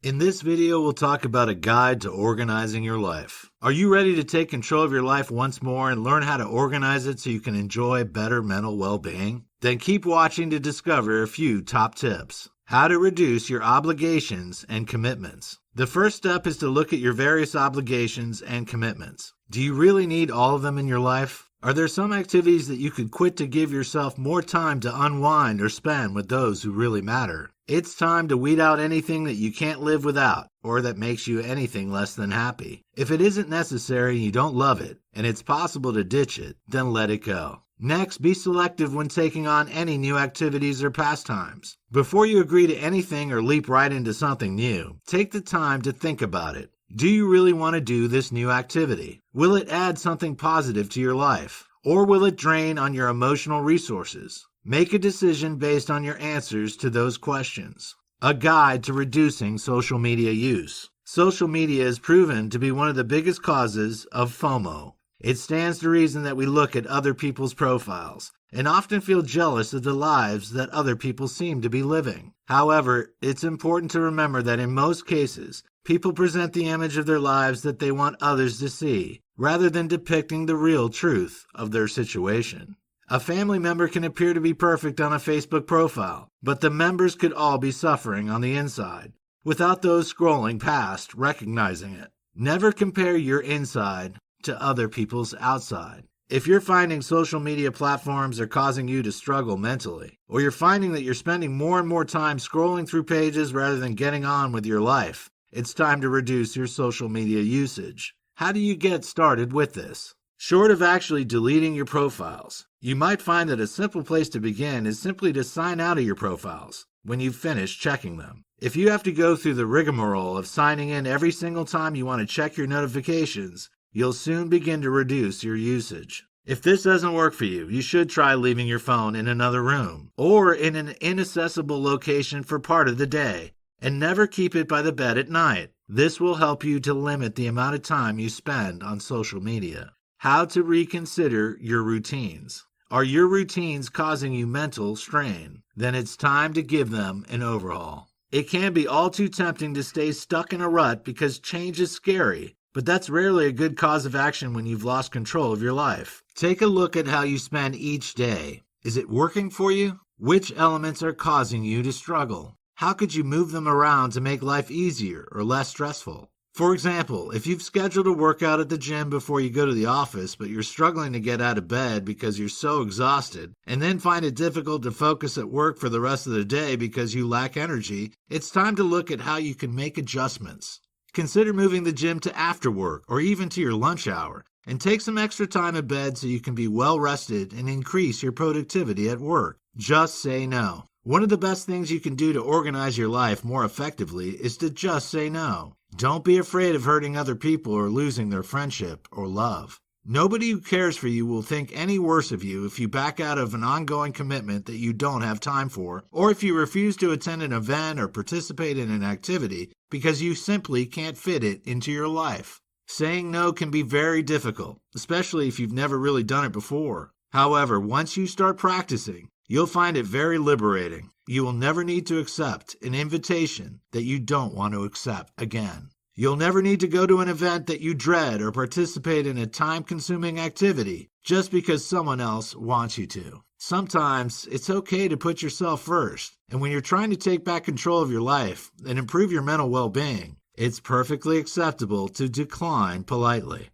In this video, we'll talk about a guide to organizing your life. Are you ready to take control of your life once more and learn how to organize it so you can enjoy better mental well-being? Then keep watching to discover a few top tips. How to reduce your obligations and commitments. The first step is to look at your various obligations and commitments. Do you really need all of them in your life? Are there some activities that you could quit to give yourself more time to unwind or spend with those who really matter? It's time to weed out anything that you can't live without or that makes you anything less than happy. If it isn't necessary and you don't love it, and it's possible to ditch it, then let it go. Next, be selective when taking on any new activities or pastimes. Before you agree to anything or leap right into something new, take the time to think about it. Do you really want to do this new activity? Will it add something positive to your life? Or will it drain on your emotional resources? Make a decision based on your answers to those questions. A guide to reducing social media use. Social media is proven to be one of the biggest causes of FOMO. It stands to reason that we look at other people's profiles and often feel jealous of the lives that other people seem to be living. However, it's important to remember that in most cases, people present the image of their lives that they want others to see, rather than depicting the real truth of their situation. A family member can appear to be perfect on a Facebook profile, but the members could all be suffering on the inside, without those scrolling past recognizing it. Never compare your inside to other people's outside. If you're finding social media platforms are causing you to struggle mentally, or you're finding that you're spending more and more time scrolling through pages rather than getting on with your life, it's time to reduce your social media usage. How do you get started with this? Short of actually deleting your profiles, you might find that a simple place to begin is simply to sign out of your profiles when you've finished checking them. If you have to go through the rigmarole of signing in every single time you want to check your notifications, you'll soon begin to reduce your usage. If this doesn't work for you, you should try leaving your phone in another room or in an inaccessible location for part of the day, and never keep it by the bed at night. This will help you to limit the amount of time you spend on social media. How to reconsider your routines. Are your routines causing you mental strain? Then it's time to give them an overhaul. It can be all too tempting to stay stuck in a rut because change is scary, but that's rarely a good cause of action when you've lost control of your life. Take a look at how you spend each day. Is it working for you? Which elements are causing you to struggle? How could you move them around to make life easier or less stressful? For example, if you've scheduled a workout at the gym before you go to the office, but you're struggling to get out of bed because you're so exhausted, and then find it difficult to focus at work for the rest of the day because you lack energy, it's time to look at how you can make adjustments. Consider moving the gym to after work or even to your lunch hour, and take some extra time in bed so you can be well rested and increase your productivity at work. Just say no. One of the best things you can do to organize your life more effectively is to just say no. Don't be afraid of hurting other people or losing their friendship or love. Nobody who cares for you will think any worse of you if you back out of an ongoing commitment that you don't have time for, or if you refuse to attend an event or participate in an activity because you simply can't fit it into your life. Saying no can be very difficult, especially if you've never really done it before. However, once you start practicing, you'll find it very liberating. You will never need to accept an invitation that you don't want to accept again. You'll never need to go to an event that you dread or participate in a time-consuming activity just because someone else wants you to. Sometimes it's okay to put yourself first, and when you're trying to take back control of your life and improve your mental well-being, it's perfectly acceptable to decline politely.